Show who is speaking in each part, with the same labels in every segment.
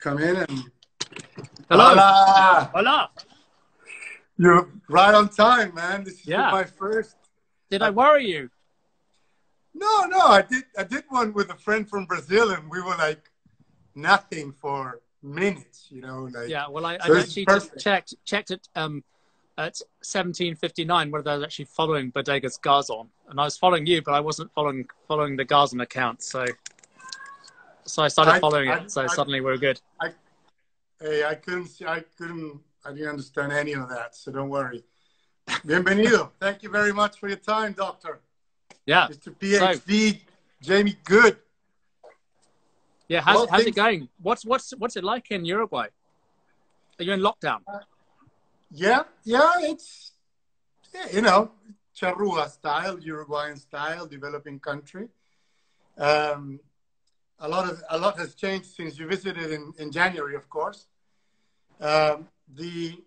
Speaker 1: come in and...
Speaker 2: Hello.
Speaker 1: Hola.
Speaker 2: Hola.
Speaker 1: You're right on time, man. This is
Speaker 2: Yeah.
Speaker 1: my first...
Speaker 2: Did I worry you?
Speaker 1: No, I did one with a friend from Brazil, and we were like nothing for minutes, you know. Like,
Speaker 2: Yeah, well, I
Speaker 1: so
Speaker 2: actually just checked it at 17:59 whether I was actually following Bodega's Garzón, and I was following you, but I wasn't following the Garzón account, so I started following it. So suddenly we're good.
Speaker 1: I didn't understand any of that, so don't worry. Bienvenido. Thank you very much for your time, doctor.
Speaker 2: Yeah.
Speaker 1: Mr. PhD, Jamie Goode.
Speaker 2: Yeah, how's it going? What's it like in Uruguay? Are you in lockdown?
Speaker 1: Yeah, it's, you know, charrúa style, Uruguayan style, developing country. A lot has changed since you visited in January, of course. The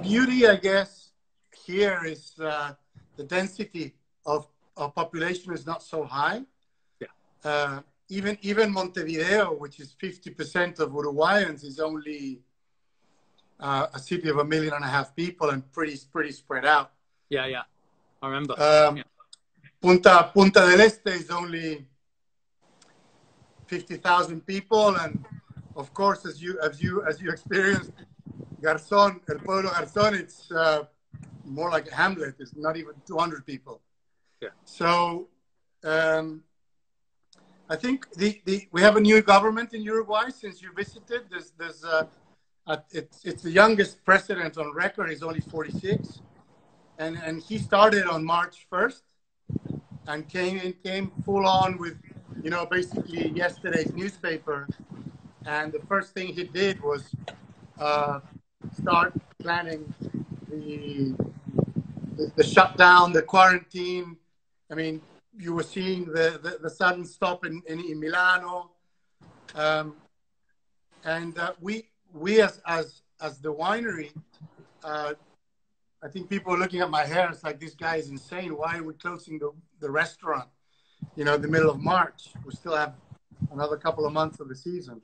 Speaker 1: beauty, I guess, here is the density of population is not so high.
Speaker 2: Yeah.
Speaker 1: Even Montevideo, which is 50% of Uruguayans, is only a city of 1.5 million people and pretty spread out.
Speaker 2: Yeah. I remember.
Speaker 1: Punta del Este is only 50,000 people, and of course, as you experienced, Garzón, El Pueblo Garzón, it's more like a hamlet. It's not even 200 people.
Speaker 2: Yeah.
Speaker 1: So I think we have a new government in Uruguay since you visited. It's the youngest president on record. He's only 46, and he started on March 1st and came full on with, you know, basically yesterday's newspaper. And the first thing he did was start planning the shutdown, the quarantine. I mean, you were seeing the sudden stop in Milano, and we as the winery, I think people are looking at my hair. It's like, this guy is insane. Why are we closing the restaurant? You know, in the middle of March. We still have another couple of months of the season.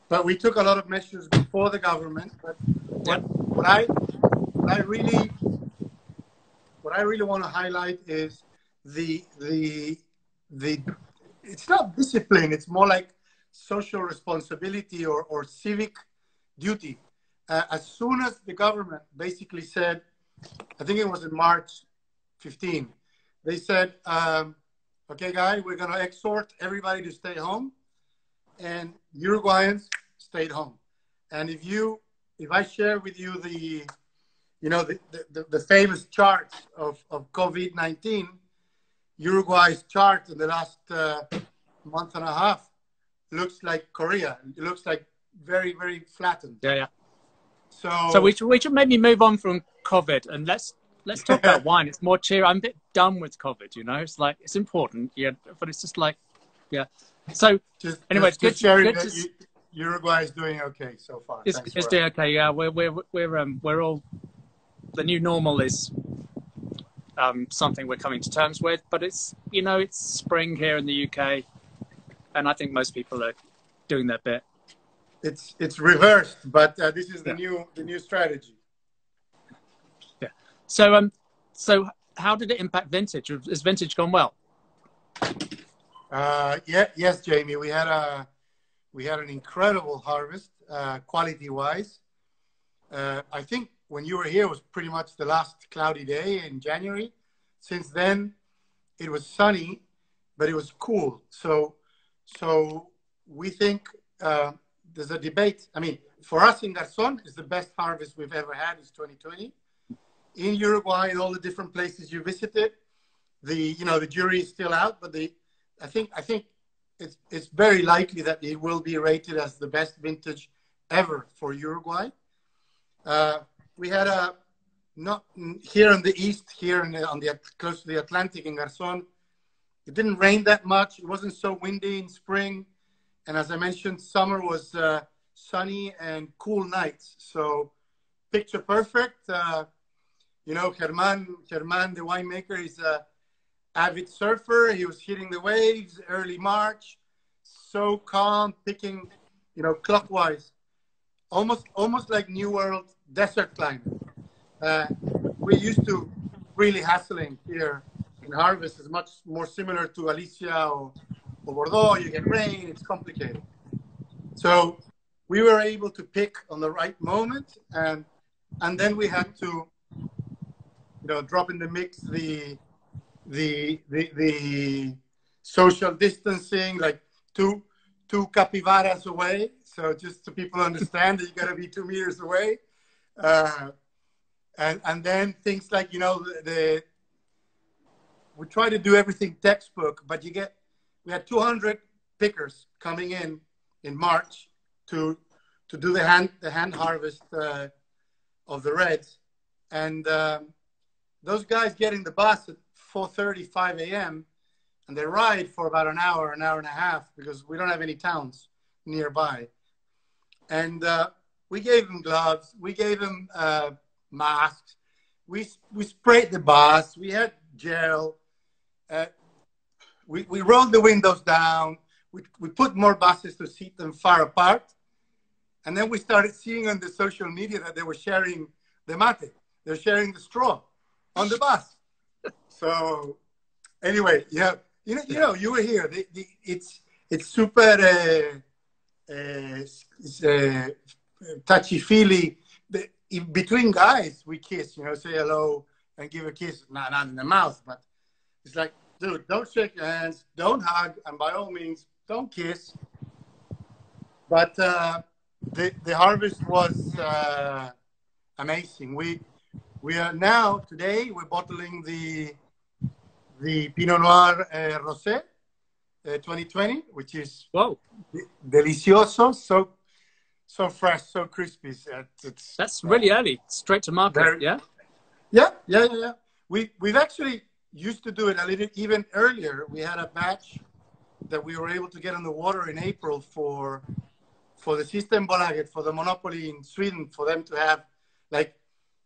Speaker 1: But we took a lot of measures before the government. But what I really want to highlight is the it's not discipline. It's more like social responsibility or civic duty. As soon as the government basically said, I think it was in March 15, they said, okay, guys, we're going to exhort everybody to stay home, and Uruguayans stayed home. And if I share with you the famous charts of COVID-19, Uruguay's chart in the last month and a half looks like Korea. It looks like very, very flattened.
Speaker 2: Yeah.
Speaker 1: So
Speaker 2: we should maybe move on from COVID and let's talk about wine. It's more cheery. I'm a bit done with COVID, you know. It's like, it's important, yeah, but it's just like, yeah. So anyway, it's good.
Speaker 1: Uruguay is doing okay so far.
Speaker 2: It's doing okay. Yeah, we're all, the new normal is something we're coming to terms with. But it's, you know, it's spring here in the UK, and I think most people are doing their bit.
Speaker 1: It's reversed, but this is the new strategy.
Speaker 2: Yeah. So how did it impact vintage? Has vintage gone well?
Speaker 1: Yes, Jamie. We had an incredible harvest, quality-wise. I think when you were here, it was pretty much the last cloudy day in January. Since then, it was sunny, but it was cool. So we think there's a debate. I mean, for us in Garzón, it's the best harvest we've ever had. It's 2020. In Uruguay, in all the different places you visited, the jury is still out, but I think it's very likely that it will be rated as the best vintage ever for Uruguay. We had not here in the east, here close to the Atlantic in Garzón. It didn't rain that much. It wasn't so windy in spring, and as I mentioned, summer was sunny and cool nights. So picture perfect. You know, Germán, the winemaker, is a avid surfer. He was hitting the waves early March, so calm, picking clockwise, almost like New World desert climate. We used to really hassling here in harvest is much more similar to Alicia or Bordeaux. You get rain, it's complicated. So we were able to pick on the right moment, and then we had to, drop in the mix the social distancing, like two capybaras away. So just so people understand that you got to be 2 meters away. And then things like, we try to do everything textbook, but we had 200 pickers coming in March to do the hand harvest of the reds. And those guys get in the bus at 4:30, 5 a.m. and they ride for about an hour and a half because we don't have any towns nearby. And we gave them gloves. We gave them masks. We sprayed the bus. We had gel. We rolled the windows down. We put more buses to seat them far apart. And then we started seeing on the social media that they were sharing the mate. They're sharing the straw on the bus. So anyway, yeah, you were here. It's super touchy-feely. Between guys, we kiss, say hello and give a kiss. Not in the mouth, but it's like, dude, don't shake your hands, don't hug, and by all means, don't kiss. But the harvest was amazing. We are now, today, we're bottling the Pinot Noir Rosé 2020, which is delicioso, so fresh, so crispy.
Speaker 2: That's really early, straight to market, yeah?
Speaker 1: Yeah. We've actually used to do it a little even earlier. We had a batch that we were able to get on the water in April for the Systembolaget, for the monopoly in Sweden, for them to have like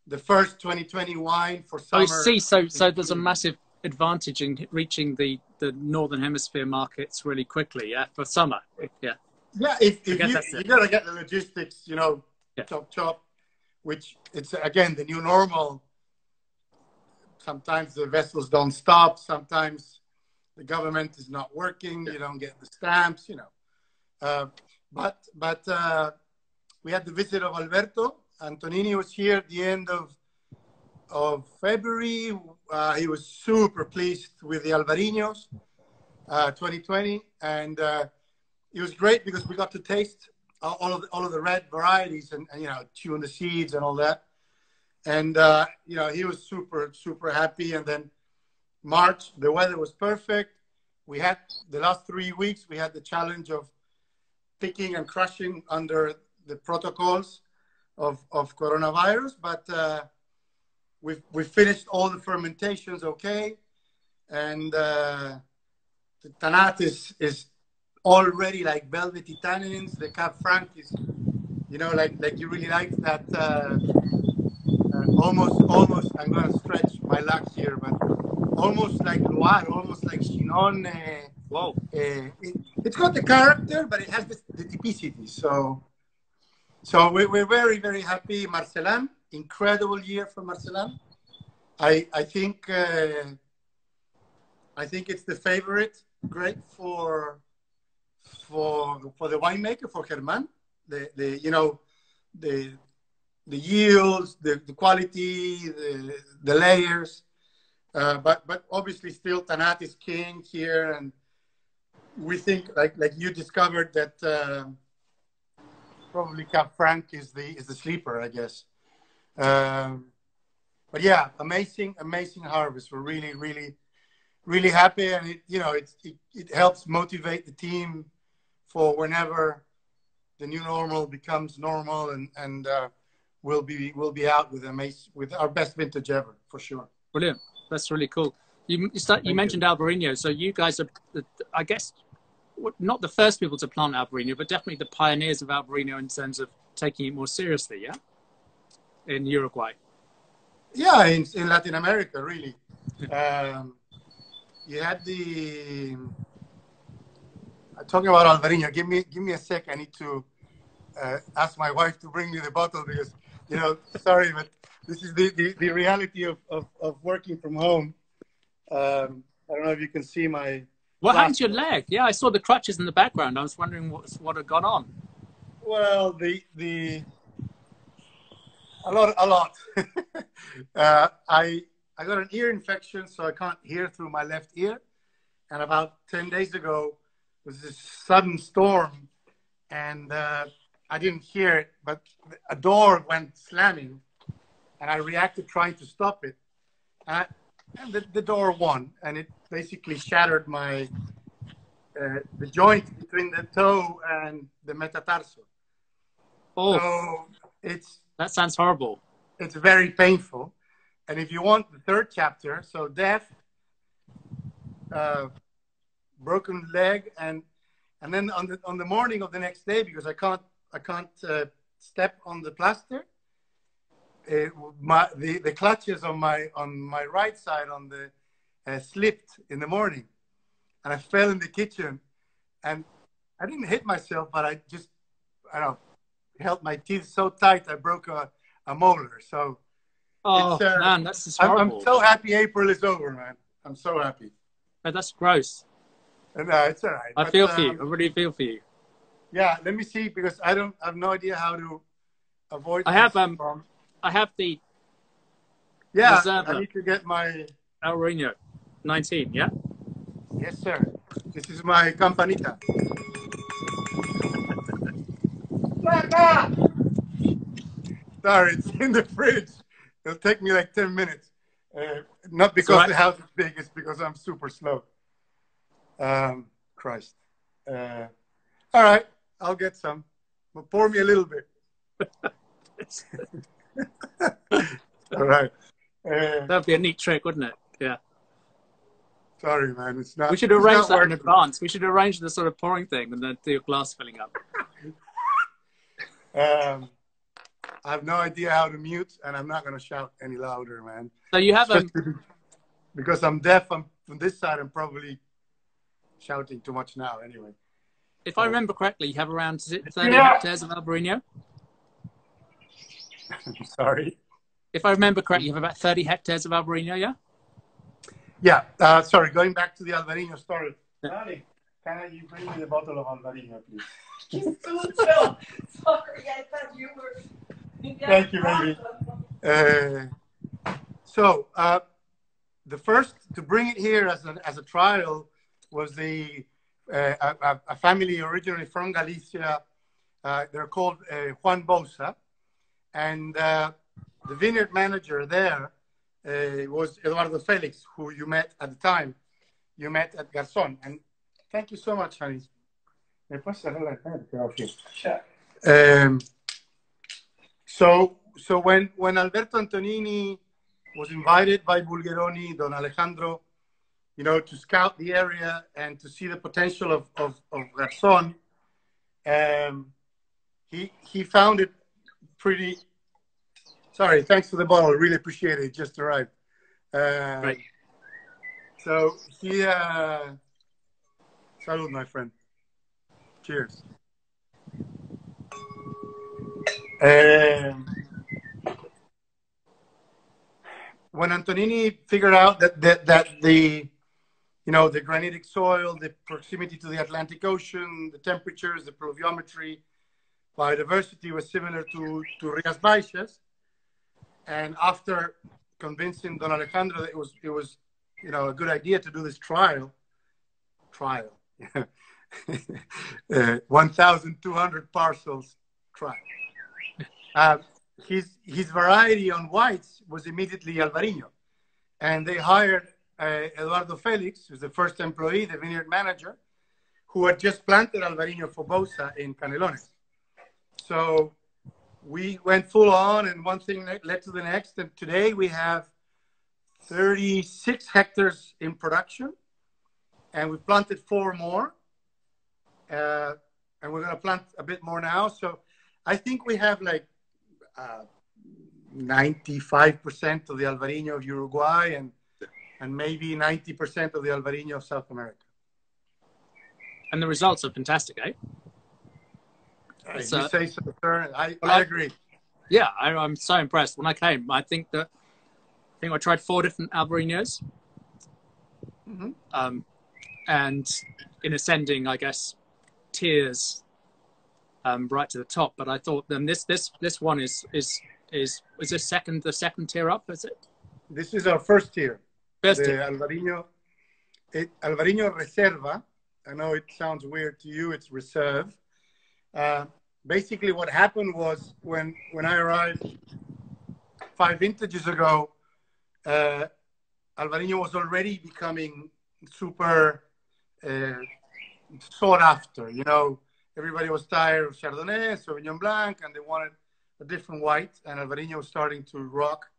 Speaker 1: the first 2020 wine for summer.
Speaker 2: I see. So there's a massive advantage in reaching the Northern Hemisphere markets really quickly, yeah, for summer. Yeah.
Speaker 1: Yeah, if you got to get the logistics, chop, which it's, again, the new normal. Sometimes the vessels don't stop. Sometimes the government is not working. You don't get the stamps, But we had the visit of Alberto. Antonini was here at the end of February. He was super pleased with the Albariños 2020. And it was great because we got to taste all of the red varieties and chewing the seeds and all that. And, he was super, super happy. And then March, the weather was perfect. We had the last 3 weeks, we had the challenge of picking and crushing under the protocols of coronavirus. But we finished all the fermentations okay. And the Tanat is already like velvety tannins. The Cab Franc is, like you really like that. Almost, I'm going to stretch my luck here, but almost like Loire, almost like Chinon.
Speaker 2: Wow.
Speaker 1: It's got the character, but it has the typicity. So we're very, very happy. Marcelin, incredible year for Marcelin. I think it's the favorite grape for the winemaker, for Germán. The yields, the quality, the layers, but obviously still Tanat is king here, and we think like you discovered that probably Cab Franc is the sleeper, I guess. But yeah, amazing harvest. We're really, really, really happy, and it helps motivate the team for whenever the new normal becomes normal, and we'll be out with our best vintage ever, for sure.
Speaker 2: Brilliant. That's really cool. You mentioned Albariño, so you guys are, I guess, not the first people to plant Albariño, but definitely the pioneers of Albariño in terms of taking it more seriously, yeah? In Uruguay.
Speaker 1: Yeah, in Latin America, really. You had talking about Albariño. Give me a sec. I need to ask my wife to bring me the bottle because, you know, sorry, but this is the reality of working from home. I don't know if you can see my.
Speaker 2: What happened to your leg? Yeah, I saw the crutches in the background. I was wondering what had gone on.
Speaker 1: Well, a lot. I got an ear infection, so I can't hear through my left ear. And about 10 days ago, was this sudden storm, and I didn't hear it, but a door went slamming, and I reacted trying to stop it. And the door won, and it basically shattered my the joint between the toe and the metatarsal.
Speaker 2: Oh,
Speaker 1: so
Speaker 2: that sounds horrible.
Speaker 1: It's very painful. And if you want the third chapter, so death, broken leg, and then on the morning of the next day, because I can't step on the plaster, the clutches on my right side on the slipped in the morning, and I fell in the kitchen, and I didn't hit myself, but I don't know, held my teeth so tight I broke a molar. So
Speaker 2: man, that's just horrible.
Speaker 1: I'm so happy April is over, man. I'm so happy.
Speaker 2: Oh, that's gross.
Speaker 1: No, it's all right.
Speaker 2: I feel for you. I really feel for you.
Speaker 1: Yeah, let me see, because I have no idea how to avoid.
Speaker 2: I have the.
Speaker 1: Yeah,
Speaker 2: Reserva.
Speaker 1: I need to get my
Speaker 2: Albarino 19. Yeah.
Speaker 1: Yes, sir. This is my campanita. Sorry, it's in the fridge. It'll take me like 10 minutes. Not because the house is big, it's because I'm super slow. Christ. All right, I'll get some. But pour me a little bit. All right.
Speaker 2: That'd be a neat trick, wouldn't it? Yeah.
Speaker 1: Sorry, man. It's not.
Speaker 2: We should arrange that in advance. We should arrange the sort of pouring thing and then do a glass filling up.
Speaker 1: I have no idea how to mute, and I'm not going to shout any louder, man.
Speaker 2: So you have
Speaker 1: because I'm deaf. I'm from this side. I'm probably shouting too much now. Anyway,
Speaker 2: if I remember correctly, you have around 30 hectares of Albarino.
Speaker 1: Sorry.
Speaker 2: If I remember correctly, you have about 30 hectares of Albarino, yeah?
Speaker 1: Yeah. Sorry. Going back to the Albarino story. Darling, can you bring me the bottle of Albarino, please?
Speaker 3: Sorry, I thought you were.
Speaker 1: Thank you, baby. So the first to bring it here as a trial was a family originally from Galicia. They're called Juan Bosa, and the vineyard manager there was Eduardo Felix, who you met at the time. You met at Garzón. And thank you so much, honey. So when Alberto Antonini was invited by Bulgheroni, Don Alejandro, to scout the area and to see the potential of Garzón, he found it pretty. Sorry, thanks for the bottle. Really appreciate it. It just arrived.
Speaker 2: Right.
Speaker 1: So he, salud, my friend. Cheers. When Antonini figured out that the the granitic soil, the proximity to the Atlantic Ocean, the temperatures, the pluviometry, biodiversity was similar to Rías Baixas, and after convincing Don Alejandro that it was a good idea to do this trial, 1,200 parcels trial. His variety on whites was immediately Albarino, and they hired Eduardo Felix, who's the first employee, the vineyard manager, who had just planted Albarino for Bosa in Canelones. So we went full on, and one thing led to the next, and today we have 36 hectares in production, and we planted 4 more, and we're going to plant a bit more now. So I think we have like 95% of the Albarino of Uruguay and maybe 90% of the Albarino of South America.
Speaker 2: And the results are fantastic, eh?
Speaker 1: If you say so, sir. I agree.
Speaker 2: Yeah, I'm so impressed. When I came, I think I tried 4 different Albariños.
Speaker 1: Mm-hmm.
Speaker 2: And in ascending, I guess, tiers right to the top. But I thought then this one is the second tier up, is it?
Speaker 1: This is our first tier.
Speaker 2: First
Speaker 1: tier.
Speaker 2: Albariño.
Speaker 1: Albariño Reserva. I know it sounds weird to you. It's reserve. Basically, what happened was when I arrived 5 vintages ago, Albariño was already becoming super sought after. You know, everybody was tired of Chardonnay, Sauvignon Blanc, and they wanted a different white. And Albariño was starting to rock.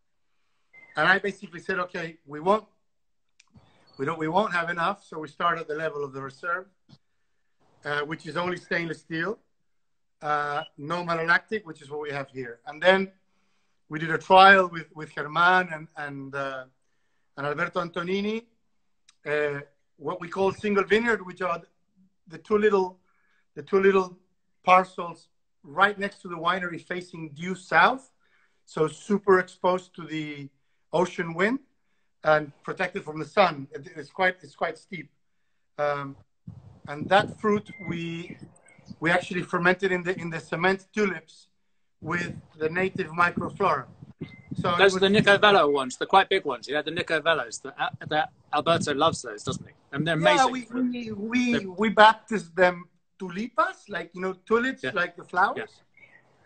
Speaker 1: And I basically said, okay, we won't have enough, so we start at the level of the reserve, which is only stainless steel, no malolactic, which is what we have here. And then we did a trial with Germán and Alberto Antonini, what we call single vineyard, which are the two little parcels right next to the winery facing due south, so super exposed to the ocean wind and protected from the sun. It's quite steep, and that fruit we actually fermented in the cement tulips with the native microflora. So
Speaker 2: those are the Nicovelo ones, the quite big ones. Yeah, the Nicovelos. That Alberto loves those, doesn't he? And they're amazing.
Speaker 1: Yeah, we baptized them tulipas, like, you know, tulips, like the flowers.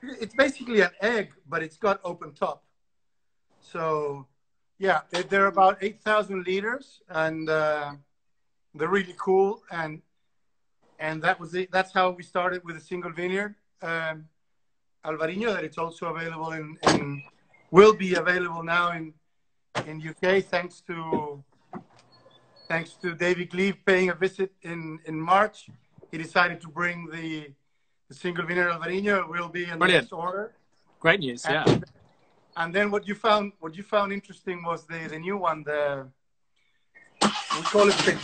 Speaker 1: Yeah. It's basically an egg, but it's got open top. So yeah, they're about 8,000 liters, and they're really cool. And that was it. That's how we started with a single vineyard, Albariño. That it's also available will be available now in UK, thanks to David Gleave paying a visit in March. He decided to bring the single vineyard Albariño. It will be in the next order.
Speaker 2: Great news, yeah.
Speaker 1: And then what you found interesting was the new one. We call it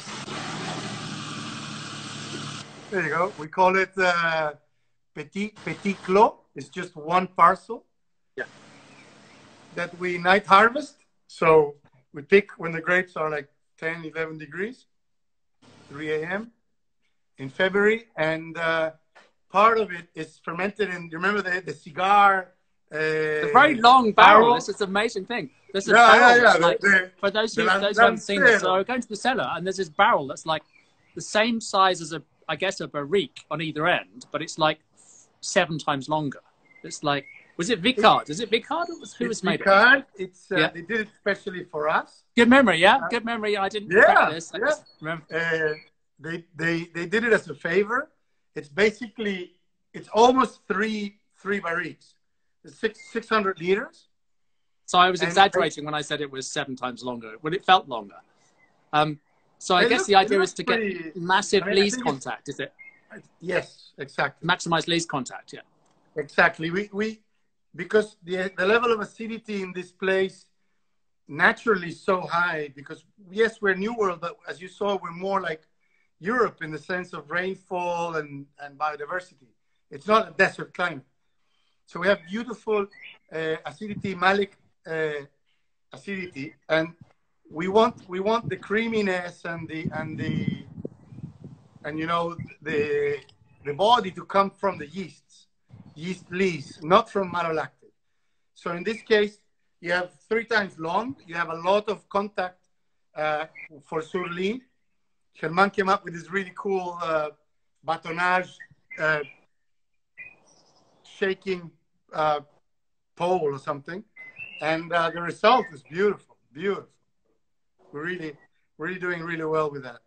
Speaker 1: there you go. We call it Petit Clos. It's just one parcel.
Speaker 2: Yeah.
Speaker 1: That we night harvest. So we pick when the grapes are like 10, 11 degrees, 3 a.m. in February, and part of it is fermented in. You remember the cigar?
Speaker 2: The very long barrel. This is an amazing thing. There's a barrel.
Speaker 1: Yeah.
Speaker 2: Like, for those who haven't seen it, so we're going to the cellar, and there's this barrel that's like the same size as a barrique on either end, but it's like 7 times longer. It's like, was it Vicard? Is it Vicard? Who was made
Speaker 1: Vicard. It's they did it especially for us.
Speaker 2: Good memory, yeah. Good memory. I didn't practice. I just remember.
Speaker 1: They did it as a favor. It's basically almost three barriques. 600 liters.
Speaker 2: So I was exaggerating when I said it was 7 times longer. Well, it felt longer. So I guess the idea is to get massive lees contact, is it?
Speaker 1: Yes, exactly.
Speaker 2: Maximize lees contact, yeah.
Speaker 1: Exactly. We because the level of acidity in this place naturally is so high, because yes, we're New World, but as you saw, we're more like Europe in the sense of rainfall and biodiversity. It's not a desert climate. So we have beautiful acidity, malic acidity, and we want the creaminess and you know the body to come from the yeast lees, not from malolactic. So in this case, you have 3 times long. You have a lot of contact for sur-lie. Germán came up with this really cool batonnage shaking pole or something, and the result is beautiful. We're really doing really well with that.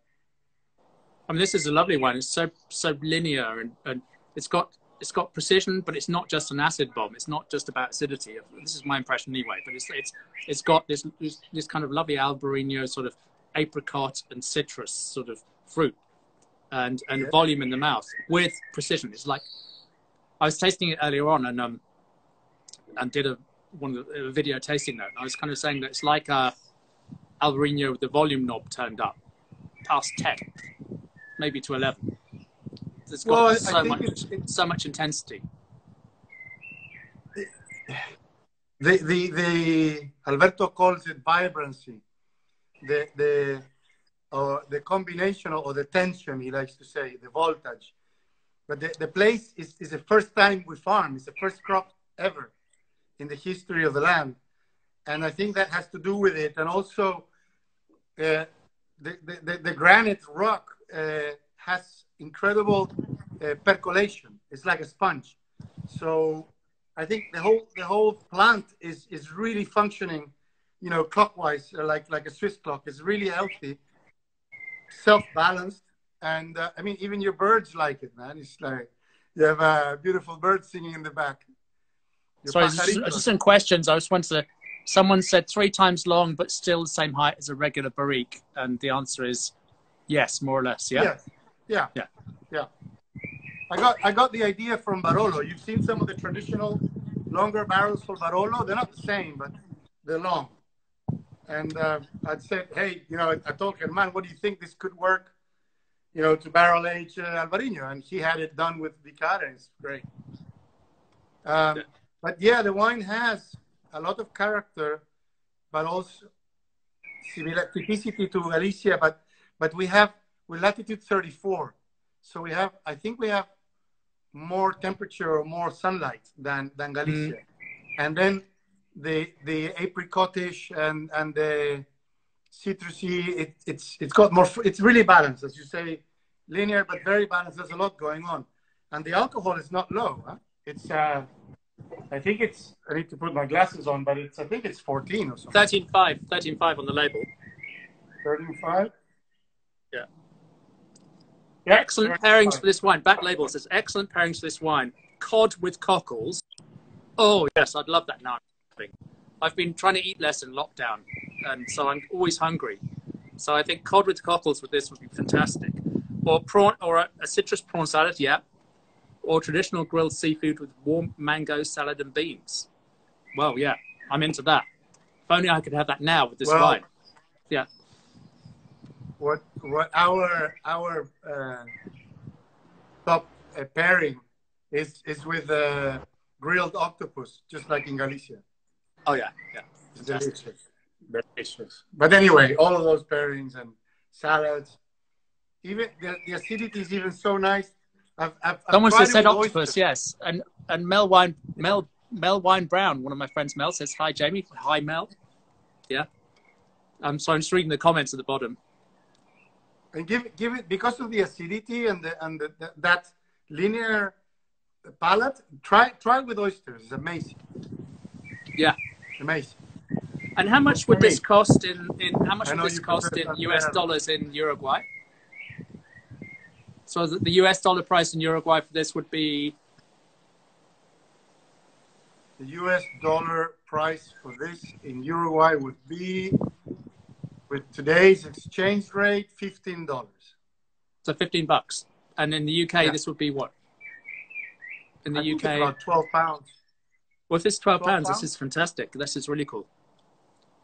Speaker 2: I mean, this is a lovely one. It's so linear, and it's got precision, but it's not just an acid bomb. It's not just about acidity. This is my impression anyway. But it's got this kind of lovely Albariño sort of apricot and citrus sort of fruit, and volume in the mouth with precision. It's like, I was tasting it earlier on and did a video tasting note. And I was kind of saying that it's like Albariño with the volume knob turned up past 10, maybe to 11. It's
Speaker 1: Well,
Speaker 2: got
Speaker 1: I think
Speaker 2: so much intensity.
Speaker 1: the Alberto calls it vibrancy. The combination or the tension, he likes to say, the voltage. But the place is the first time we farm. It's the first crop ever in the history of the land. And I think that has to do with it. And also the granite rock has incredible percolation. It's like a sponge. So I think the whole plant is really functioning, you know, clockwise, like a Swiss clock. It's really healthy, self-balanced. And I mean, even your birds like it, man. It's like you have beautiful birds singing in the back.
Speaker 2: Sorry, just some questions. I just wanted to. Someone said 3 times long, but still the same height as a regular barrique, and the answer is yes, more or less. Yeah.
Speaker 1: Yes. Yeah.
Speaker 2: Yeah.
Speaker 1: Yeah. I got the idea from Barolo. You've seen some of the traditional longer barrels for Barolo. They're not the same, but they're long. And I'd said, hey, you know, I told him, man, what do you think this could work, you know, to barrel age Albarino? And he had it done with Vicara. It's great. But yeah, the wine has a lot of character, but also typicity to Galicia. But we're latitude 34, so I think we have more temperature or more sunlight than Galicia. And then the apricotish and the citrusy, it's got more. It's really balanced, as you say, linear but very balanced. There's a lot going on, and the alcohol is not low. Huh? It's I think it's. I need to put my glasses on, but I think it's 14 or something.
Speaker 2: 13.5 on the label.
Speaker 1: 13.5.
Speaker 2: Yeah.
Speaker 1: Yeah.
Speaker 2: Excellent pairings for this wine. Back label says excellent pairings for this wine. Cod with cockles. Oh yes, I'd love that now. I've been trying to eat less in lockdown, and so I'm always hungry. So I think cod with cockles with this would be fantastic. Or prawn, or a citrus prawn salad, yeah. Or traditional grilled seafood with warm mango salad and beans. Well, yeah, I'm into that. If only I could have that now with this wine. Yeah.
Speaker 1: What our top pairing is with grilled octopus, just like in Galicia.
Speaker 2: Oh yeah, yeah.
Speaker 1: It's delicious, delicious. But anyway, all of those pairings and salads, even the acidity is even so nice.
Speaker 2: Someone just said octopus, yes, and Mel Wine Brown, one of my friends, Mel, says hi, Jamie. Hi, Mel. Yeah. So I'm just reading the comments at the bottom.
Speaker 1: And give it because of the acidity and that linear palate. Try it with oysters. It's amazing.
Speaker 2: Yeah.
Speaker 1: Amazing.
Speaker 2: And how much would this cost in US dollars in Uruguay? So the US dollar price in Uruguay for this would be?
Speaker 1: The US dollar price for this in Uruguay would be, with today's exchange rate, $15.
Speaker 2: So $15. And in the UK, this would be what? In the UK,
Speaker 1: about £12.
Speaker 2: Well, if it's £12, this is fantastic. This is really cool.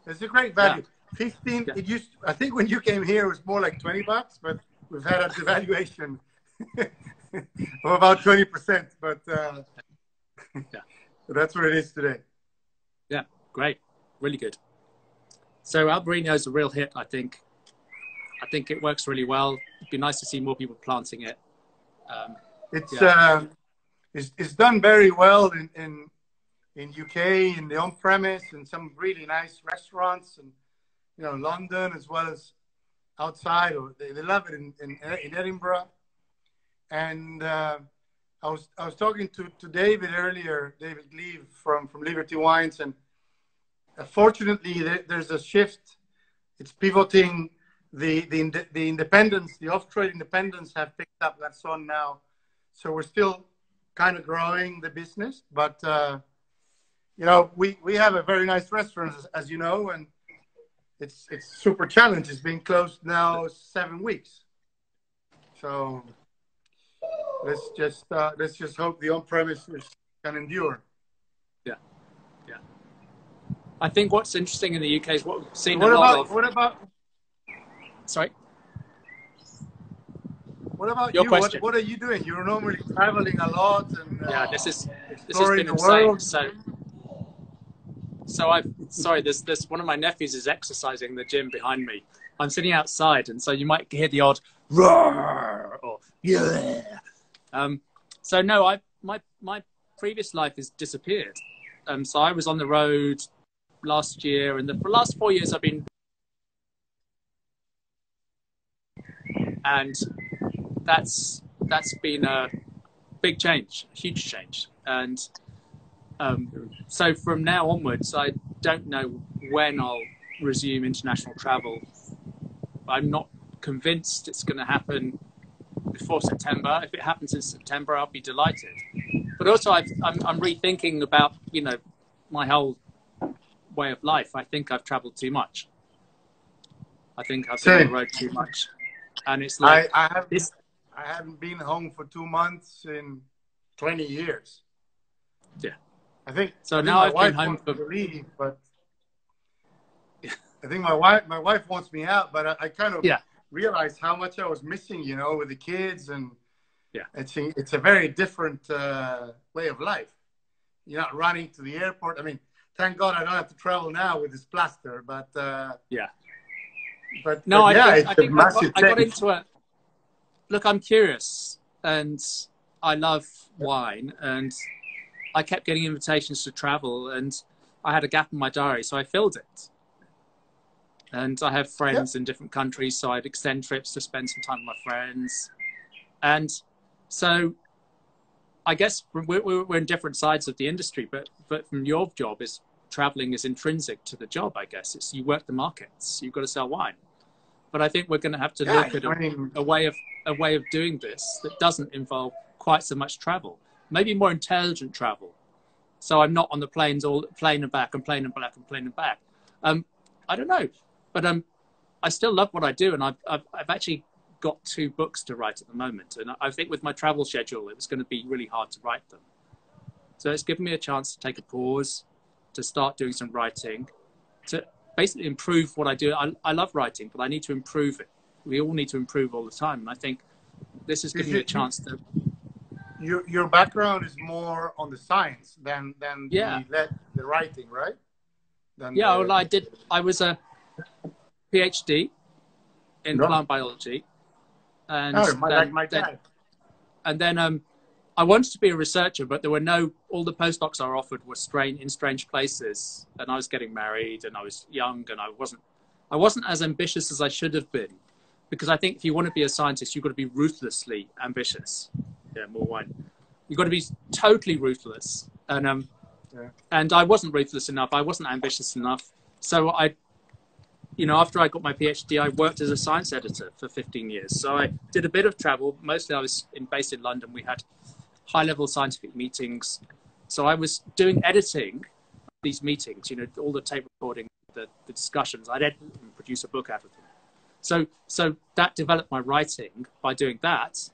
Speaker 1: It's a great value.
Speaker 2: Yeah.
Speaker 1: 15. Yeah. It used. I think when you came here, it was more like $20, but we've had a devaluation of about 20%. But
Speaker 2: yeah,
Speaker 1: that's what it is today.
Speaker 2: Yeah, great, really good. So Albarino is a real hit, I think. I think it works really well. It'd be nice to see more people planting it.
Speaker 1: It's done very well in UK, in the on-premise, and some really nice restaurants, and London as well as outside. Or they love it in Edinburgh. And I was talking to David earlier, David Gleave from Liberty Wines, and fortunately there's a shift. It's pivoting. The independents, the off-trade independents have picked up Garzón now, so we're still kind of growing the business, but we have a very nice restaurant, as you know, and it's super challenged. It's been closed now 7 weeks, so let's just hope the on-premise can endure.
Speaker 2: Yeah. I think what's interesting in the UK is what we've seen a lot of.
Speaker 1: What What about
Speaker 2: Your
Speaker 1: you?
Speaker 2: question.
Speaker 1: What are you doing? You're normally traveling a lot and
Speaker 2: Yeah, this has
Speaker 1: exploring
Speaker 2: been
Speaker 1: the
Speaker 2: insane.
Speaker 1: world.
Speaker 2: Sorry, there's one of my nephews is exercising in the gym behind me. I'm sitting outside, and so you might hear the odd roar or yeah. So no, my previous life has disappeared. So I was on the road last year, and for the last 4 years I've been, and that's been a big change, a huge change, and so from now onwards, I don't know when I'll resume international travel. I'm not convinced it's going to happen before September. If it happens in September, I'll be delighted. But also, I'm rethinking about, my whole way of life. I think I've traveled too much. I think I've been on the road too much. And it's like...
Speaker 1: I haven't been home for 2 months in 20 years.
Speaker 2: Yeah.
Speaker 1: I think
Speaker 2: now
Speaker 1: my
Speaker 2: I've
Speaker 1: wife
Speaker 2: been home
Speaker 1: wants
Speaker 2: for...
Speaker 1: me to leave, but I think my wife wants me out, but I kind of realized how much I was missing, with the kids, and it's a very different way of life. You're not running to the airport. I mean, thank God I don't have to travel now with this plaster, but But no,
Speaker 2: I think I got into it. Look, I'm curious, and I love wine, and I kept getting invitations to travel, and I had a gap in my diary, so I filled it. And I have friends in different countries, so I'd extend trips to spend some time with my friends. And so I guess we're in different sides of the industry, but from your job, is traveling is intrinsic to the job, I guess. It's you work the markets, you've got to sell wine. But I think we're going to have to look at a way of doing this that doesn't involve quite so much travel, maybe more intelligent travel. So I'm not on the planes all plane and back and plane and back and plane and back. I don't know, but I still love what I do, and I've actually got 2 books to write at the moment, and I think with my travel schedule, it was going to be really hard to write them. So it's given me a chance to take a pause, to start doing some writing, to basically improve what I do. I love writing, but I need to improve it. We all need to improve all the time, and I think this is giving me a chance to.
Speaker 1: Your background is more on the science than the writing, right? I
Speaker 2: was a PhD in plant biology, and
Speaker 1: my dad.
Speaker 2: And then I wanted to be a researcher, but there were all the postdocs I offered were in strange places, and I was getting married, and I was young, and I wasn't as ambitious as I should have been, because I think if you want to be a scientist, you've got to be ruthlessly ambitious. Yeah, more wine. You've got to be totally ruthless, and I wasn't ruthless enough. I wasn't ambitious enough. So after I got my PhD, I worked as a science editor for 15 years. So I did a bit of travel. Mostly I was based in London. We had high-level scientific meetings. So I was doing editing these meetings, all the tape recording, the discussions. I'd edit and produce a book out of them. So that developed my writing by doing that.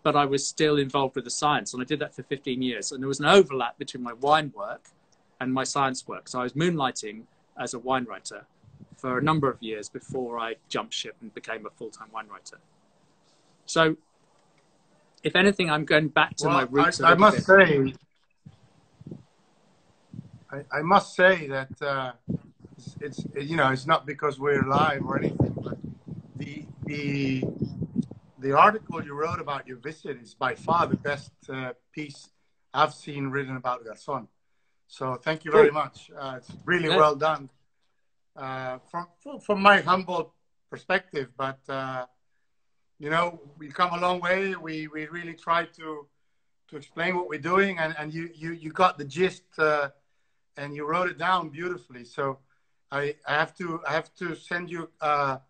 Speaker 2: But I was still involved with the science, and I did that for 15 years. And there was an overlap between my wine work and my science work. So I was moonlighting as a wine writer for a number of years before I jumped ship and became a full-time wine writer. So if anything, I'm going back to my roots.
Speaker 1: I must say that it's not because we're live or anything, but the article you wrote about your visit is by far the best piece I've seen written about Garzón. So thank you very much. It's really well done from my humble perspective. But, we've come a long way. We really try to explain what we're doing. And you got the gist and you wrote it down beautifully. So I have to send you a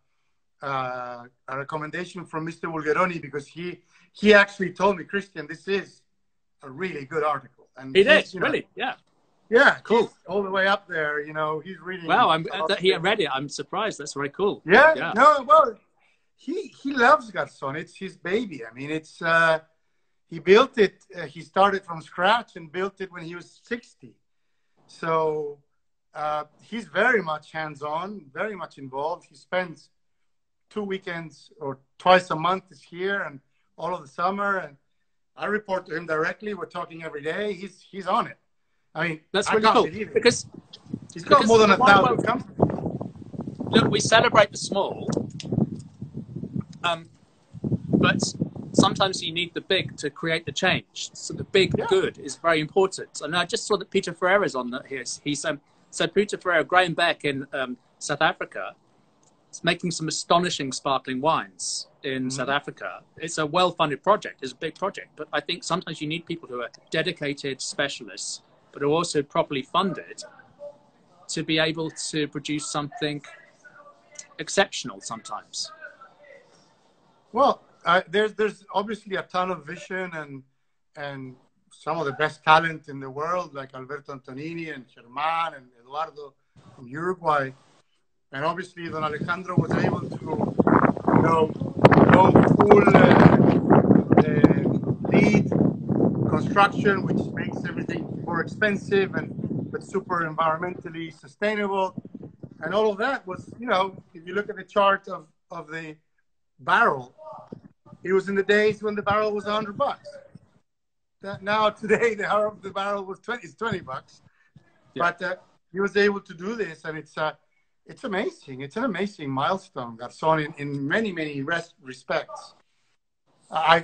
Speaker 1: recommendation from Mr. Bulgeroni, because he actually told me, Christian, this is a really good article. And
Speaker 2: he did, really, yeah.
Speaker 1: Yeah, cool. All the way up there, he's reading.
Speaker 2: Wow, he read it. I'm surprised. That's very cool.
Speaker 1: Yeah. No, well, he loves Garzón. It's his baby. I mean, it's he built it. He started from scratch and built it when he was 60. So he's very much hands-on, very much involved. He spends 2 weekends or twice a month is here and all of the summer. And I report to him directly. We're talking every day. He's on it. I mean,
Speaker 2: That's
Speaker 1: I
Speaker 2: really
Speaker 1: can't
Speaker 2: cool
Speaker 1: believe it.
Speaker 2: because
Speaker 1: He's got more than 1,000 companies.
Speaker 2: Look, we celebrate the small, but sometimes you need the big to create the change. So the big good is very important. And I just saw that Peter Ferreira's on here. He's so Peter Ferreira, Graham Beck in South Africa, is making some astonishing sparkling wines in South Africa. It's a well-funded project. It's a big project. But I think sometimes you need people who are dedicated specialists, but are also properly funded to be able to produce something exceptional sometimes.
Speaker 1: Well, there's obviously a ton of vision and some of the best talent in the world, like Alberto Antonini and Germán and Eduardo from Uruguay. And obviously, Don Alejandro was able to, go full lead construction, which makes everything more expensive but super environmentally sustainable. And all of that was, if you look at the chart of the barrel, it was in the days when the barrel was $100. Now today the barrel was $20. Yeah. But he was able to do this, and it's amazing. It's an amazing milestone, Garzón, in many respects.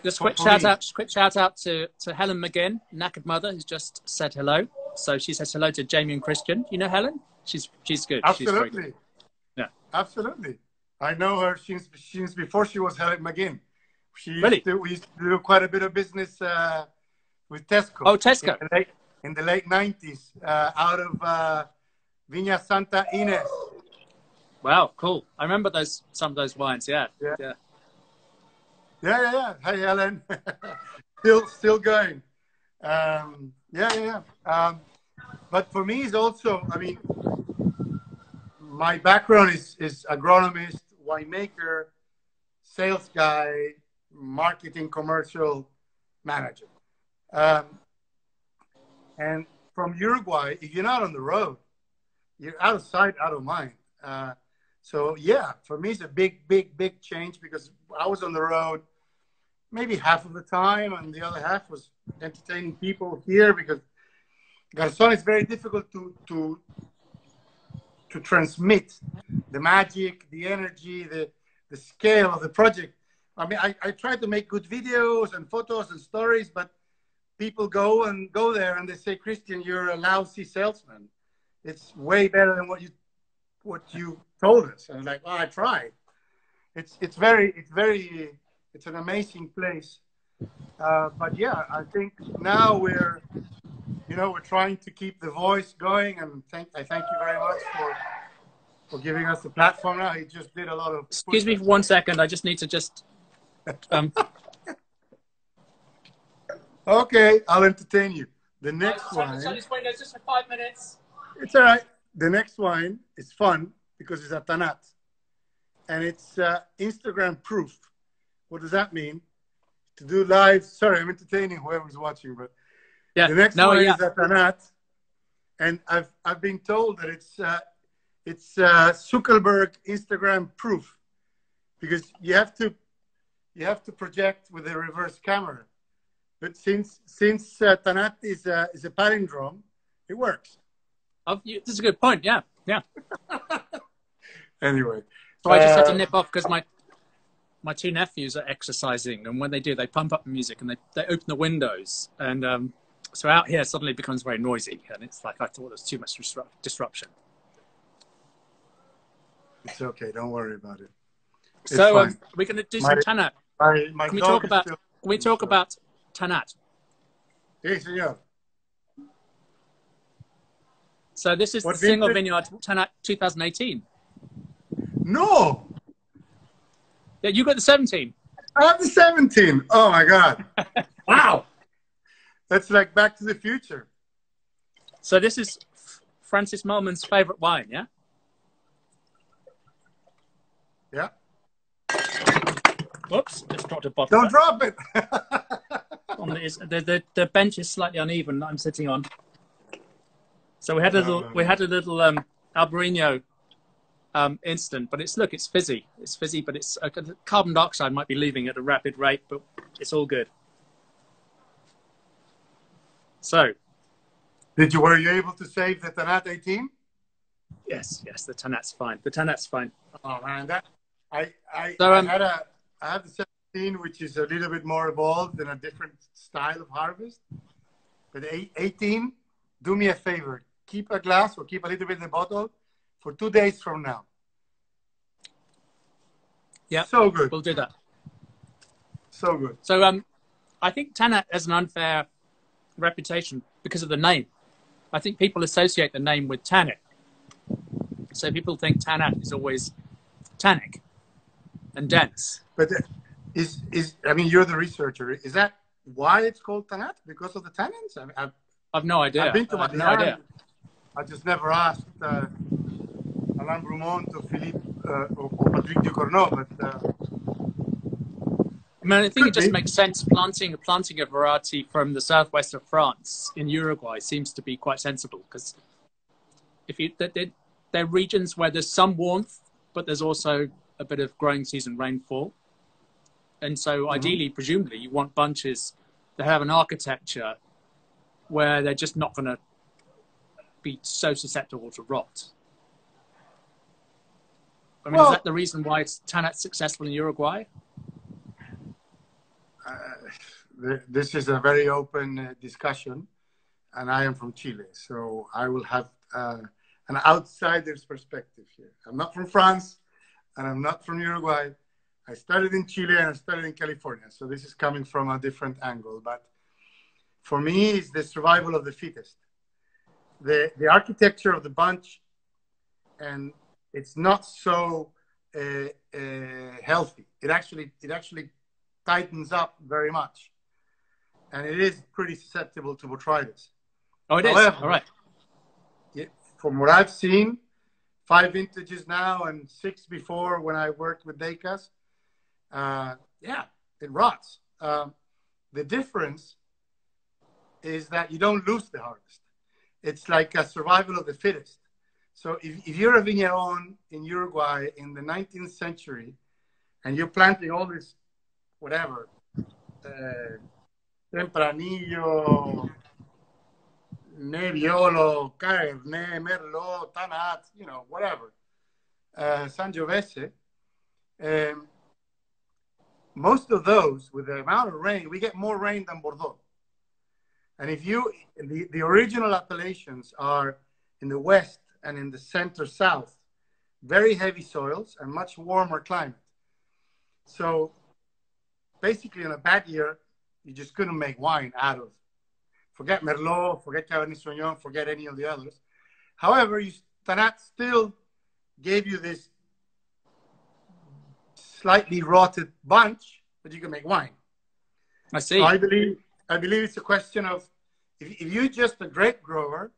Speaker 2: Just quick shout out to Helen McGinn, Knackered Mother, who's just said hello. So she says hello to Jamie and Christian. You know Helen? She's good.
Speaker 1: Absolutely.
Speaker 2: She's very good. Yeah.
Speaker 1: Absolutely. I know her since before she was Helen McGinn. We used to do quite a bit of business with Tesco.
Speaker 2: Oh, Tesco.
Speaker 1: In the late 90s, out of Viña Santa Ynez.
Speaker 2: Wow, cool. I remember some of those wines. Yeah.
Speaker 1: Hi, Helen. still going. But for me, it's also, my background is agronomist, winemaker, sales guy, marketing, commercial manager. And from Uruguay, if you're not on the road, you're out of sight, out of mind. So yeah, for me, it's a big change because I was on the road maybe half of the time, and the other half was entertaining people here because Garzón is very difficult to transmit the magic, the energy, the scale of the project. I try to make good videos and photos and stories, but people go there and they say, Christian, you're a lousy salesman. It's way better than what you told us. And I'm like, well, I tried. It's an amazing place. But yeah, I think now we're trying to keep the voice going, and I thank you very much for giving us the platform now. He just did a lot of...
Speaker 2: Excuse me for 1 second. I just need to
Speaker 1: Okay, I'll entertain you. The next wine...
Speaker 2: Just wait, just for 5 minutes.
Speaker 1: It's all right. The next wine is fun because it's a Tanat. And it's Instagram proof. What does that mean? To do live... Sorry, I'm entertaining whoever's watching, but... Yeah. The next one is a Tanat. And I've been told that it's Zuckerberg Instagram proof because you have to project with a reverse camera. But since Tanat is a palindrome, it works.
Speaker 2: That's a good point. Yeah.
Speaker 1: Anyway,
Speaker 2: so I just had to nip off because my two nephews are exercising, and when they do, they pump up the music and they open the windows, and so out here suddenly becomes very noisy, and it's like I thought there was too much disruption.
Speaker 1: It's okay. Don't worry about it.
Speaker 2: So we're going to do some Tanat. Can we talk about Tanat?
Speaker 1: Sí, señor.
Speaker 2: So this is the single vineyard Tanat 2018.
Speaker 1: No.
Speaker 2: Yeah, you got the 17.
Speaker 1: I have the 17. Oh my God. Wow. That's like Back to the Future.
Speaker 2: So this is Francis Mulman's favorite wine, yeah?
Speaker 1: Yeah.
Speaker 2: Whoops, just dropped a bottle.
Speaker 1: Don't drop it.
Speaker 2: The bench is slightly uneven that I'm sitting on. So we had a little Albarino instant, but it's fizzy. It's fizzy, but it's carbon dioxide might be leaving at a rapid rate, but it's all good. So,
Speaker 1: were you able to save the Tanat 18?
Speaker 2: yes, the Tanat's fine. The Tanat's fine.
Speaker 1: Oh man, I
Speaker 2: So,
Speaker 1: have the 17, which is a little bit more evolved and a different style of harvest. But 18, do me a favor, keep a glass or keep a little bit in the bottle for 2 days from now.
Speaker 2: Yeah,
Speaker 1: so good.
Speaker 2: We'll do that.
Speaker 1: So good.
Speaker 2: So, I think Tanat has an unfair reputation because of the name. I think people associate the name with tannic. So people think Tanat is always tannic and dense.
Speaker 1: But I mean, you're the researcher. Is that why it's called Tanat? Because of the tannins?
Speaker 2: I've no idea.
Speaker 1: I've been to
Speaker 2: no idea.
Speaker 1: I just never asked Alain Brumont or Philippe or Patrick Ducournau, but
Speaker 2: I mean, I think it just makes sense. Planting a variety from the southwest of France in Uruguay seems to be quite sensible, because if you there are regions where there's some warmth, but there's also a bit of growing season rainfall, and so ideally, presumably, you want bunches that have an architecture where they're just not going to be so susceptible to rot. I mean, is that the reason why Tanat's successful in Uruguay?
Speaker 1: This is a very open discussion, and I am from Chile, so I will have an outsider's perspective here. I'm not from France, and I'm not from Uruguay. I studied in Chile and I studied in California, so this is coming from a different angle. But for me, it's the survival of the fittest. The architecture of the bunch, and it's not so healthy. It actually tightens up very much, and it is pretty susceptible to botrytis.
Speaker 2: Oh, it is. All right.
Speaker 1: From what I've seen, 5 vintages now and 6 before when I worked with Decas, it rots. The difference is that you don't lose the harvest. It's like a survival of the fittest. So if you're a vigneron in Uruguay in the 19th century and you're planting all this, whatever, Tempranillo, Nebbiolo, Cabernet, Merlot, Tanat, whatever, Sangiovese, most of those, with the amount of rain, we get more rain than Bordeaux. And if the original appellations are in the west and in the center south, very heavy soils and much warmer climate. So basically in a bad year, you just couldn't make wine out of. Forget Merlot, forget Cabernet Sauvignon, forget any of the others. However, Tanat still gave you this slightly rotted bunch, but you can make wine.
Speaker 2: I see.
Speaker 1: So I believe it's a question of if you're just a grape grower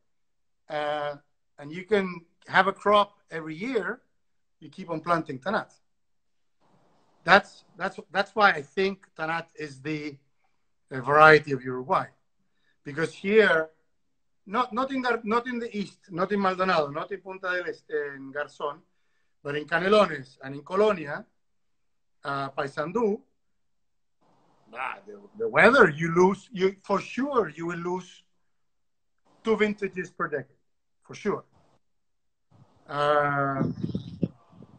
Speaker 1: and you can have a crop every year, you keep on planting Tanat. That's why I think Tanat is the variety of Uruguay, because here, not in the east, not in Maldonado, not in Punta del Este, in Garzón, but in Canelones and in Colonia, Paysandú, the weather, for sure you will lose 2 vintages per decade, for sure.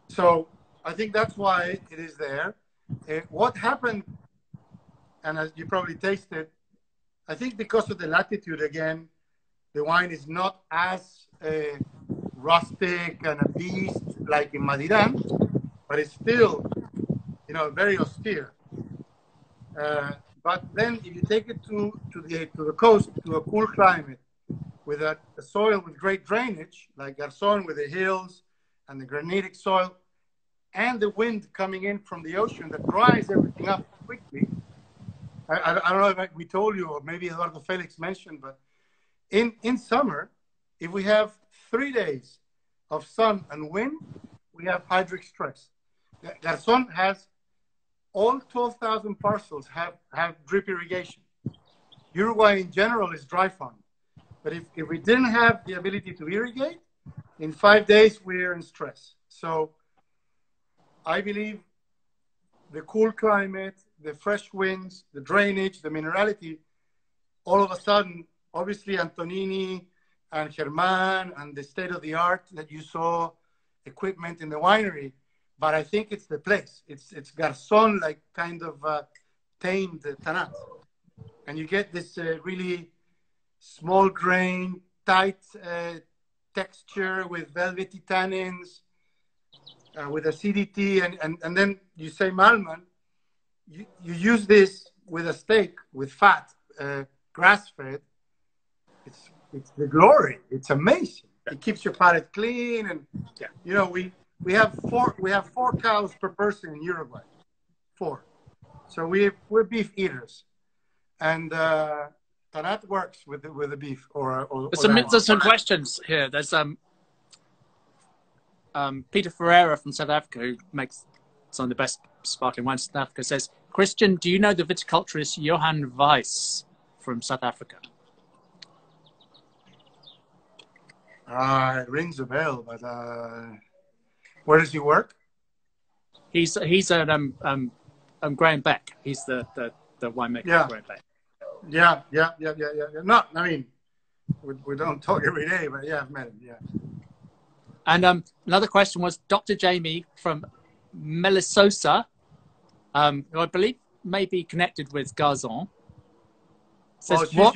Speaker 1: So I think that's why it is there. What happened, and as you probably tasted, I think because of the latitude again, the wine is not as rustic and a beast like in Madiran, but it's still, very austere. But then if you take it to the coast, to a cool climate, with a soil with great drainage, like Garzón with the hills and the granitic soil, and the wind coming in from the ocean that dries everything up quickly. I don't know if we told you, or maybe Eduardo Felix mentioned, but in summer, if we have 3 days of sun and wind, we have hydric stress. Garzón has all 12,000 parcels have drip irrigation. Uruguay in general is dry farm. But if we didn't have the ability to irrigate, in 5 days we're in stress. So I believe the cool climate, the fresh winds, the drainage, the minerality, all of a sudden, obviously Antonini and Germán and the state of the art that you saw, equipment in the winery, but I think it's the place. It's Garzón, like kind of tamed Tanat. And you get this really small grain, tight texture with velvety tannins, with acidity, and then you say Malman, you use this with a steak, with fat, grass-fed. It's the glory. It's amazing. It keeps your palate clean, and you know we have four cows per person in Uruguay, 4. So we're beef eaters, and Tanat works with the beef or
Speaker 2: there's some questions here. There's Peter Ferreira from South Africa, who makes some of the best sparkling wines in South Africa, says, Christian, do you know the viticulturist Johan Weiss from South Africa?
Speaker 1: It rings a bell, but where does he work?
Speaker 2: He's at Graham Beck. He's the winemaker.
Speaker 1: Yeah.
Speaker 2: Graham Beck.
Speaker 1: Yeah. No, I mean, we don't talk every day, but yeah, I've met him. Yeah.
Speaker 2: And another question was Dr. Jamie from Melissosa, who I believe may be connected with Garzón. Says,
Speaker 1: well,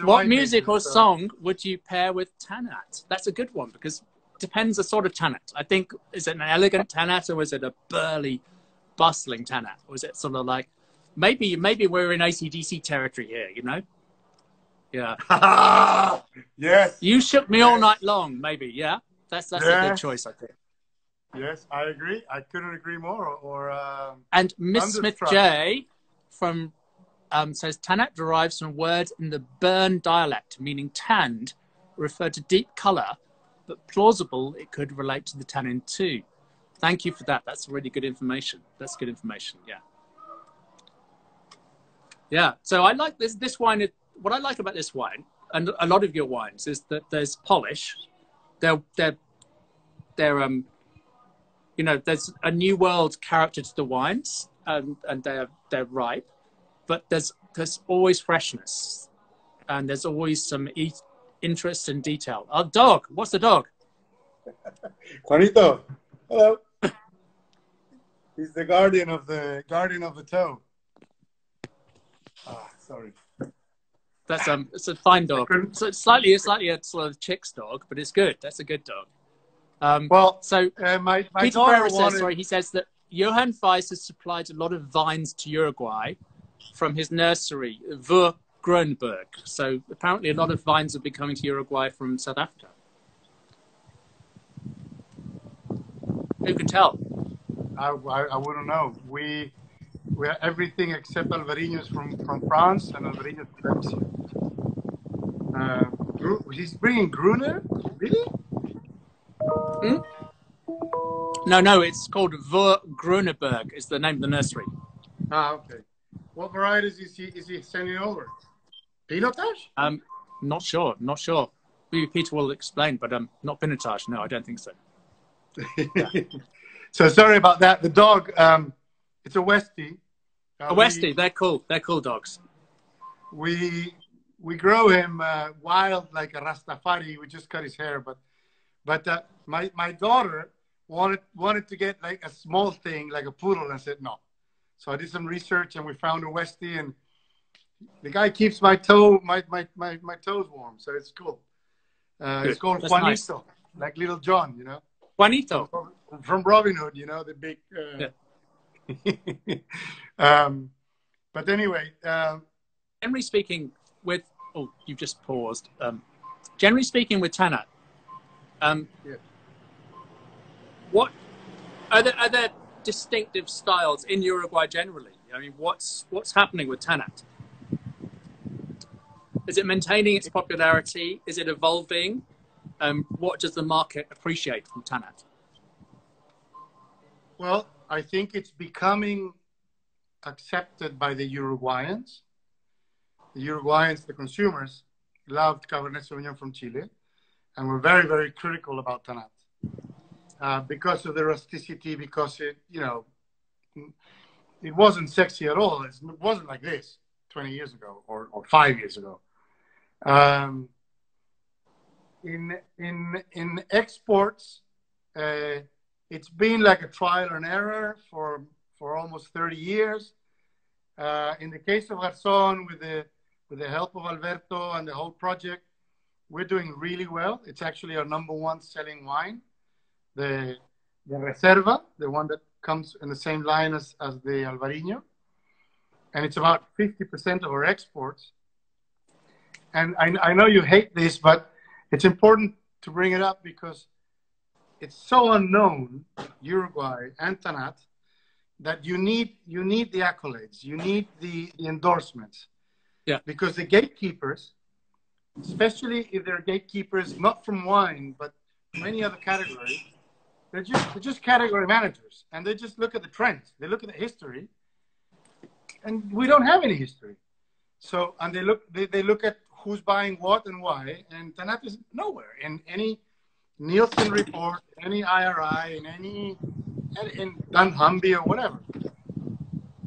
Speaker 2: what music or song would you pair with Tanat? That's a good one, because it depends the sort of Tanat. I think, is it an elegant Tanat, or is it a burly, bustling Tanat? Or is it sort of like, maybe we're in AC/DC territory here, you know? Yeah.
Speaker 1: Yes.
Speaker 2: You shook me all night long, maybe, yeah? That's a good choice, I think.
Speaker 1: Yes, I agree. I couldn't agree more.
Speaker 2: And Miss Smith J from says Tanat derives from a word in the Bern dialect, meaning tanned, referred to deep colour, but plausible it could relate to the tannin too. Thank you for that. That's really good information. That's good information, yeah. Yeah, so I like this wine. What I like about this wine, and a lot of your wines, is that there's polish. They're you know, there's a new world character to the wines, and they're ripe, but there's always freshness, and there's always some interest and detail. Oh, dog! What's the dog?
Speaker 1: Juanito, hello. He's the guardian of the toe. Sorry.
Speaker 2: That's it's a fine dog. So it's slightly a sort of chick's dog, but it's good. That's a good dog.
Speaker 1: My
Speaker 2: Peter
Speaker 1: daughter
Speaker 2: says, he says that Johan Weiss has supplied a lot of vines to Uruguay from his nursery, Vur Grönberg. So apparently a lot of vines have been coming to Uruguay from South Africa. Who can tell?
Speaker 1: I wouldn't know. We have everything except Alvarinhos from France and Alvarinhos from he's bringing Gruner? Really?
Speaker 2: No, it's called Vur Grönberg. Is the name of the nursery.
Speaker 1: Okay. What varieties is he sending over? Pinotage?
Speaker 2: Not sure. Maybe Peter will explain, but not Pinotage. No, I don't think so.
Speaker 1: So sorry about that. The dog, it's a Westie.
Speaker 2: A Westie. They're cool. They're cool dogs.
Speaker 1: We grow him wild like a Rastafari. We just cut his hair, but my daughter wanted to get like a small thing like a poodle, and I said no. So I did some research, and we found a Westie, and the guy keeps my toes warm, so it's cool. It's called
Speaker 2: That's
Speaker 1: Juanito,
Speaker 2: nice.
Speaker 1: like Little John, you know.
Speaker 2: Juanito
Speaker 1: from Robin Hood, you know, the big. But anyway,
Speaker 2: generally speaking, you've just paused. Generally speaking, with Tanat, what are there distinctive styles in Uruguay generally? I mean, what's happening with Tanat? Is it maintaining its popularity? Is it evolving? What does the market appreciate from Tanat?
Speaker 1: Well, I think it's becoming accepted by the Uruguayans. The Uruguayans, the consumers, loved Cabernet Sauvignon from Chile, and were very, very critical about Tanat. because of the rusticity, because it wasn't sexy at all. It wasn't like this 20 years ago or 5 years ago. In exports, it's been like a trial and error for almost 30 years. In the case of Garzón, with the help of Alberto and the whole project, we're doing really well. It's actually our #1 selling wine. The Reserva, the one that comes in the same line as the Alvarinho. And it's about 50% of our exports. And I know you hate this, but it's important to bring it up because it's so unknown, Uruguay and Tanat, that you need the accolades, you need the endorsements.
Speaker 2: Yeah.
Speaker 1: Because the gatekeepers, especially if they're gatekeepers not from wine, but from any other category, they're just category managers, and they just look at the trends. They look at the history, and we don't have any history. So, and they look at who's buying what and why, and Tanat is nowhere in any Nielsen report, any IRI, in dunnhumby or whatever.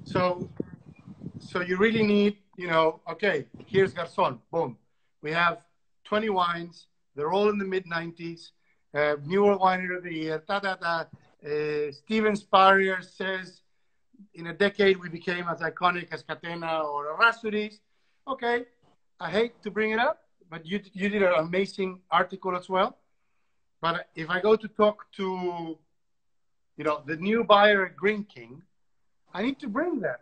Speaker 1: So you really need, okay, here's Garzón, boom. We have 20 wines. They're all in the mid-90s. Newer Winery of the Year, Steven Spurrier says, in a decade, we became as iconic as Catena or Errázuriz. Okay, I hate to bring it up, but you did an amazing article as well. But if I go to talk to, the new buyer at Green King, I need to bring that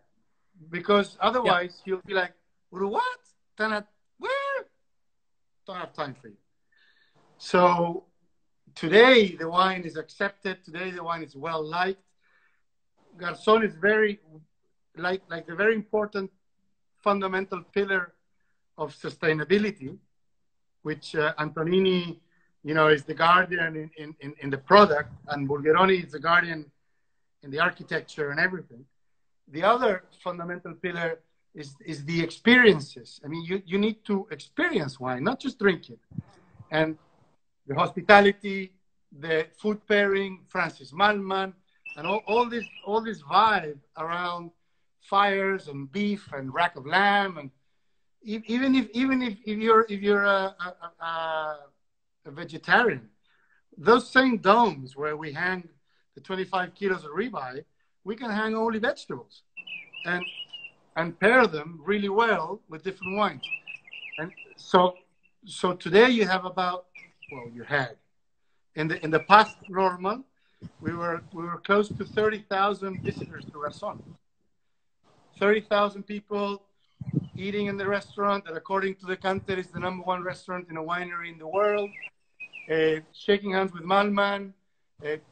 Speaker 1: because otherwise he'll be like, what? Tanat, where? Don't have time for you. So today the wine is accepted. Today the wine is well liked. Garzón is very like the very important fundamental pillar of sustainability, which Antonini, is the guardian in the product, and Bulgheroni is the guardian in the architecture and everything. The other fundamental pillar is the experiences. I mean, you need to experience wine, not just drink it. And the hospitality, the food pairing, Francis Malman, and all this vibe around fires and beef and rack of lamb, and even if you're a vegetarian, those same domes where we hang the 25 kilos of ribeye, we can hang only vegetables, and pair them really well with different wines. And so today you have you had in the past normal, we were close to 30,000 visitors to Garzón. 30,000 people eating in the restaurant that, according to the Canter, is the #1 restaurant in a winery in the world. Shaking hands with Malman,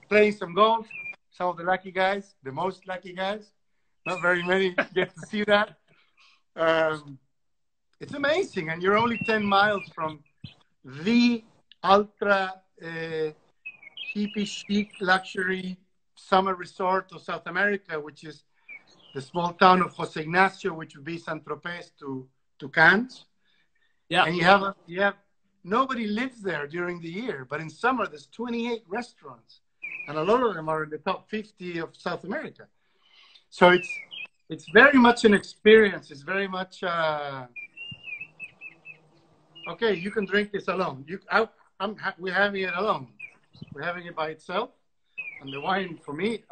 Speaker 1: playing some golf. Some of the lucky guys, the most lucky guys. Not very many get to see that. It's amazing, and you're only 10 miles from the ultra hippie chic luxury summer resort of South America, which is the small town of José Ignacio, which would be Saint-Tropez to Cannes. Yeah. And you have nobody lives there during the year, but in summer there's 28 restaurants, and a lot of them are in the top 50 of South America. So it's very much an experience. It's very much okay. You can drink this alone. We're having it alone. We're having it by itself, and the wine for me.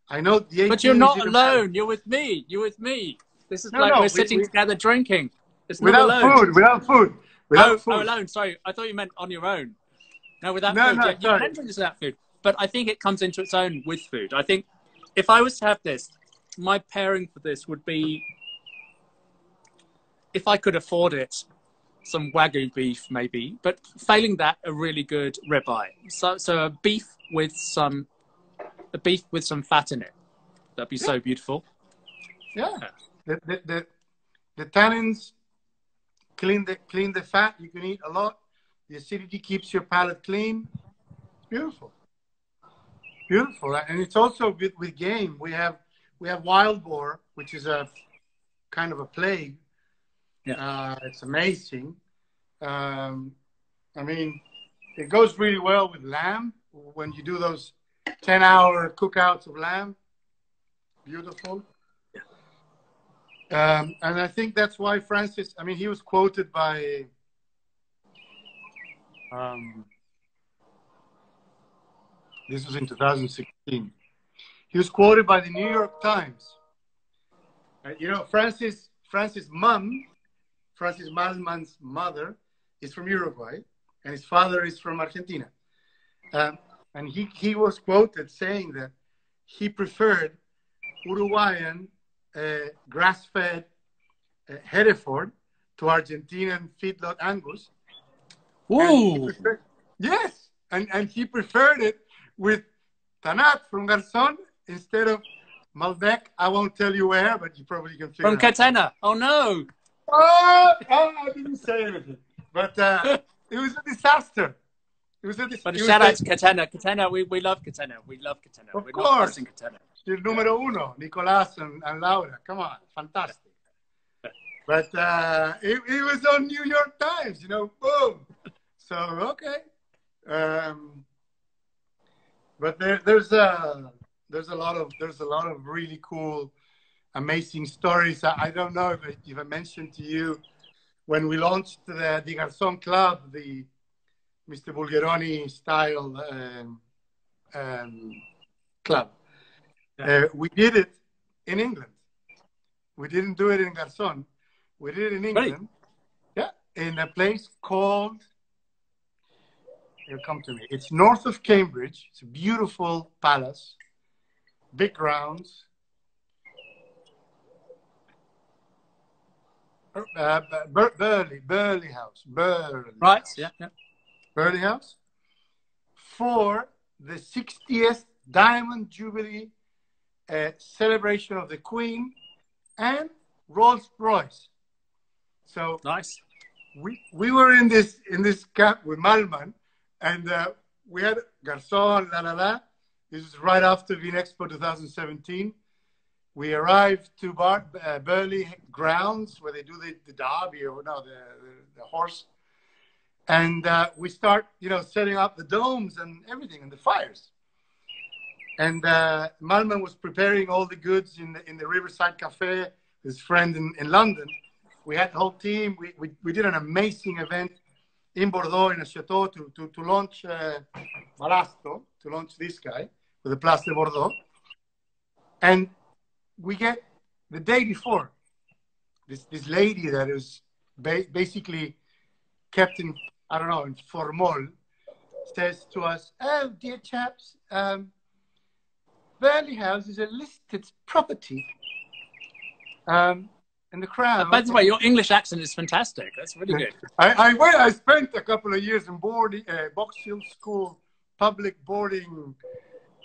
Speaker 1: I know the.
Speaker 2: But you're not alone. You're with me. You're with me. This is we're sitting together drinking. It's not alone.
Speaker 1: Without food.
Speaker 2: Oh, alone. Sorry, I thought you meant on your own. No, without food. No, you can drink this without food, but I think it comes into its own with food. I think if I was to have this, my pairing for this would be, if I could afford it, some Wagyu beef maybe, but failing that, a really good ribeye. So a beef with some fat in it. That'd be so beautiful.
Speaker 1: Yeah. The tannins clean the fat. You can eat a lot. The acidity keeps your palate clean. It's beautiful. Beautiful. And it's also good with game. We have wild boar, which is a kind of a plague. Yeah. It's amazing. I mean, it goes really well with lamb. when you do those 10-hour cookouts of lamb. Beautiful. And I think that's why Francis, I mean, he was quoted by, this was in 2016. He was quoted by the New York Times. You know, Francis Malman's mother is from Uruguay, and his father is from Argentina. And he was quoted saying that he preferred Uruguayan grass-fed Hereford to Argentinian feedlot Angus.
Speaker 2: Ooh.
Speaker 1: Yes, and he preferred it with Tanat from Garzón instead of Malbec. I won't tell you where, but you probably can figure
Speaker 2: From
Speaker 1: it out.
Speaker 2: Catena. Oh no.
Speaker 1: Oh, I didn't say anything. But it was a disaster. It was a disaster.
Speaker 2: But shout out to Catena. Catena, we love Catena. We love Catena.
Speaker 1: Of
Speaker 2: We're
Speaker 1: course.
Speaker 2: not passing Catena.
Speaker 1: El número uno, Nicolás and Laura. Come on, fantastic. But it was on New York Times, you know, boom. So, okay. But there's a lot of really cool, amazing stories. I don't know if I mentioned to you when we launched the Garzón Club, the Mr. Bulgeroni style club. We did it in England. We didn't do it in Garzón. We did it in England. Right. Yeah, in a place called, it'll come to me. It's north of Cambridge. It's a beautiful palace, big grounds. Burley House.
Speaker 2: Right, yeah.
Speaker 1: Burley House. For the 60th Diamond Jubilee celebration of the Queen and Rolls-Royce. So
Speaker 2: nice.
Speaker 1: We were in this camp with Malman, and we had Garzón, This is right after Vinexpo 2017. We arrived to Burley grounds where they do the derby, or no, the horse, and we start, you know, setting up the domes and everything and the fires. And Malman was preparing all the goods in the Riverside Cafe, his friend in London. We had the whole team. We did an amazing event in Bordeaux in a chateau to launch Balasto, to launch this guy with the Place de Bordeaux. And we get the day before this lady that is basically kept in, I don't know, in Formol, says to us, "Oh, dear chaps, Burley House is a listed property." And the crowd.
Speaker 2: By the way, your English accent is fantastic. That's really good.
Speaker 1: I spent a couple of years in Box Hill School, public boarding.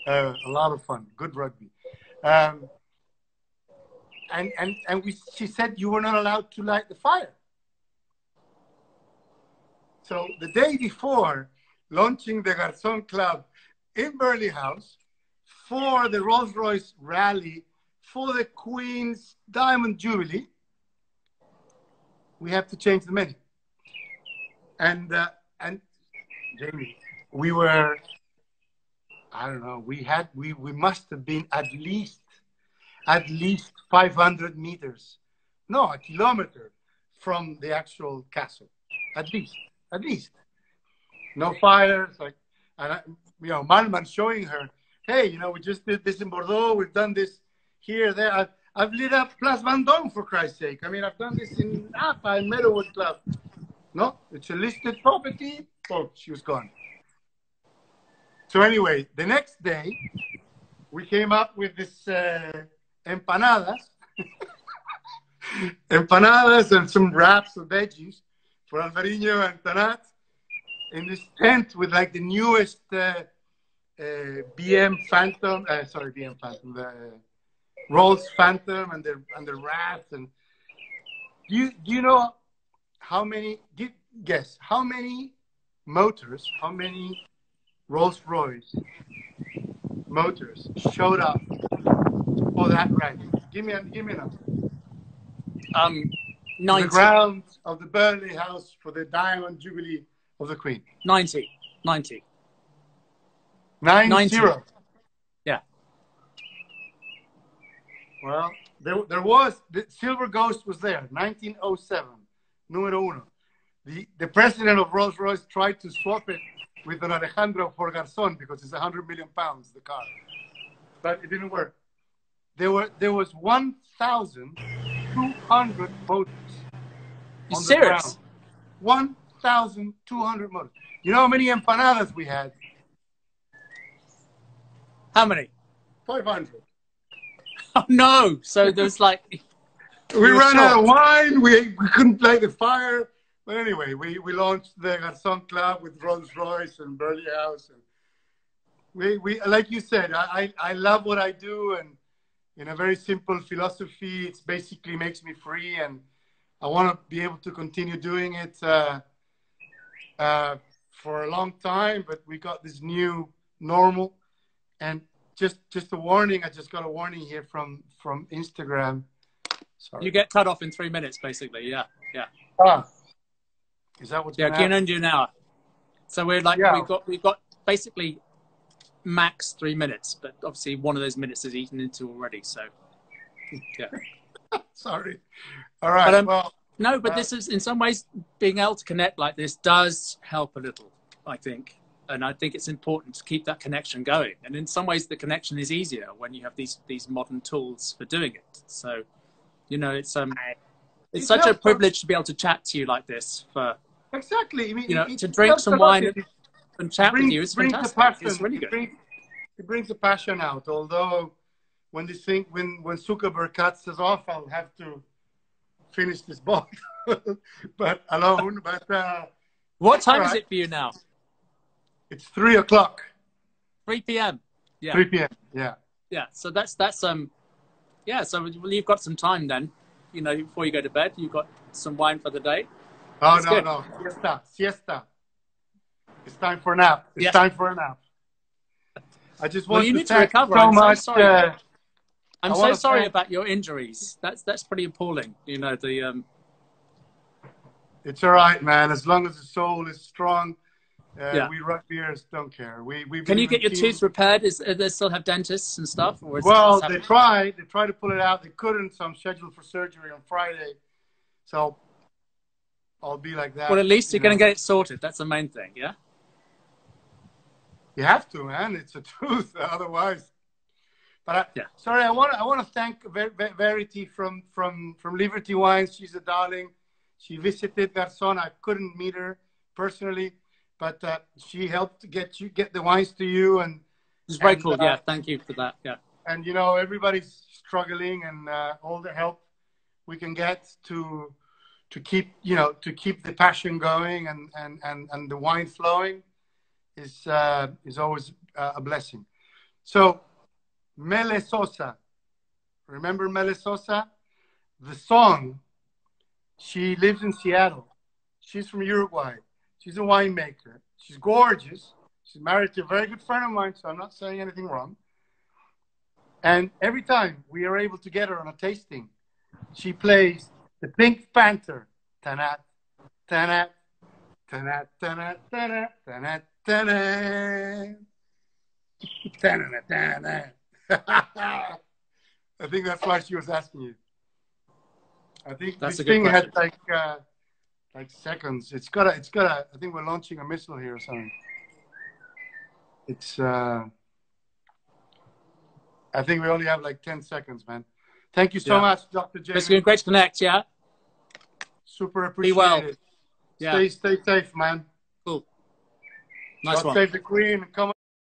Speaker 1: A lot of fun, good rugby. She said you were not allowed to light the fire. So the day before launching the Garzón Club in Burley House for the Rolls-Royce rally for the Queen's Diamond Jubilee, we have to change the menu. And Jamie, we were, I don't know, we must have been at least 500 meters, no, a kilometer from the actual castle, at least. No fires, like, and you know, Malman showing her, hey, you know, we just did this in Bordeaux, we've done this here, there. I've lit up Place Vendôme, for Christ's sake. I mean, I've done this in Napa and Meadowood Club. No, it's a listed property. Oh, she was gone. So anyway, the next day, we came up with this empanadas. Empanadas and some wraps of veggies for Alvariño and Tanat in this tent with like the newest BM Phantom, the Rolls Phantom and the wraps. And do you know how many? Guess how many motors? How many Rolls-Royce motors showed up for that ride? Give me a number.
Speaker 2: 90.
Speaker 1: The grounds of the Burley House for the Diamond Jubilee of the Queen.
Speaker 2: 90.
Speaker 1: 9-0.
Speaker 2: Yeah.
Speaker 1: Well, there was the Silver Ghost was there, 1907, número uno. The president of Rolls Royce tried to swap it with an Alejandro for Garzón because it's 100 million pounds the car, but it didn't work. There was 1,200 motors.
Speaker 2: You serious?
Speaker 1: 1,200 motors. You know how many empanadas we had?
Speaker 2: How many?
Speaker 1: 500.
Speaker 2: Oh no! So there's like
Speaker 1: we ran out of wine. We couldn't light the fire. But anyway, we launched the Garzón Club with Rolls Royce and Burley House, and we like you said, I love what I do, and in a very simple philosophy, it basically makes me free, and I want to be able to continue doing it for a long time. But we got this new normal, and just a warning. I just got a warning here from Instagram. Sorry.
Speaker 2: You get cut off in 3 minutes, basically. Yeah, yeah.
Speaker 1: Ah. Is that what's
Speaker 2: yeah?
Speaker 1: Can
Speaker 2: and do an hour. So we're like we've got basically max 3 minutes, but obviously one of those minutes is eaten into already. So yeah.
Speaker 1: Sorry. All right.
Speaker 2: But,
Speaker 1: well,
Speaker 2: no, but this is in some ways being able to connect like this does help a little, I think, and I think it's important to keep that connection going. And in some ways, the connection is easier when you have these modern tools for doing it. So, you know, it's such a privilege to be able to chat to you like this for.
Speaker 1: Exactly. I mean,
Speaker 2: you know, to drink some wine and chat with you is fantastic. It's really good.
Speaker 1: It brings the passion out. Although, when Zuckerberg cuts us off, I'll have to finish this book, but alone. But
Speaker 2: what time is it for you now?
Speaker 1: It's 3 o'clock.
Speaker 2: 3 p.m. Yeah.
Speaker 1: 3 p.m. Yeah.
Speaker 2: Yeah. So that's yeah. So you've got some time then. You know, before you go to bed, you've got some wine for the day.
Speaker 1: Oh,
Speaker 2: That's good.
Speaker 1: No. Siesta. It's time for a nap. It's time for a nap. I just want
Speaker 2: to
Speaker 1: thank
Speaker 2: recover.
Speaker 1: so much.
Speaker 2: I'm so sorry about your injuries. That's pretty appalling. You know, the
Speaker 1: It's all right, man. As long as the soul is strong, we rugbyers don't care.
Speaker 2: Can you get your tooth repaired? Do they still have dentists and stuff? Or
Speaker 1: well, they tried to pull it out. They couldn't, so I'm scheduled for surgery on Friday. So I'll be like that.
Speaker 2: Well, at least you're going to get it sorted. That's the main thing, yeah?
Speaker 1: You have to, man. It's a truth. Otherwise. But sorry, I want to thank Verity from Liberty Wines. She's a darling. She visited Garzón. I couldn't meet her personally, but she helped get the wines to you, and
Speaker 2: it's very cool. Yeah, thank you for that. Yeah,
Speaker 1: and you know, everybody's struggling, and all the help we can get to keep the passion going and the wine flowing is always a blessing. So Mele Sosa, remember Mele Sosa? The song. She lives in Seattle. She's from Uruguay. She's a winemaker. She's gorgeous. She's married to a very good friend of mine, so I'm not saying anything wrong. And every time we are able to get her on a tasting, she plays the Pink Panther. Tanat, tanat, tanat, tanat, tanat, tanat, tanat, tanat, tanat. I think that's why she was asking you. I think this thing had like seconds. It's got I think we're launching a missile here or something. It's I think we only have like 10 seconds, man. Thank you so much, Dr. J.
Speaker 2: It's been great to connect, yeah?
Speaker 1: Super appreciate it.
Speaker 2: Yeah.
Speaker 1: Stay safe, man.
Speaker 2: Cool. Nice one.
Speaker 1: God save the Queen. Come on.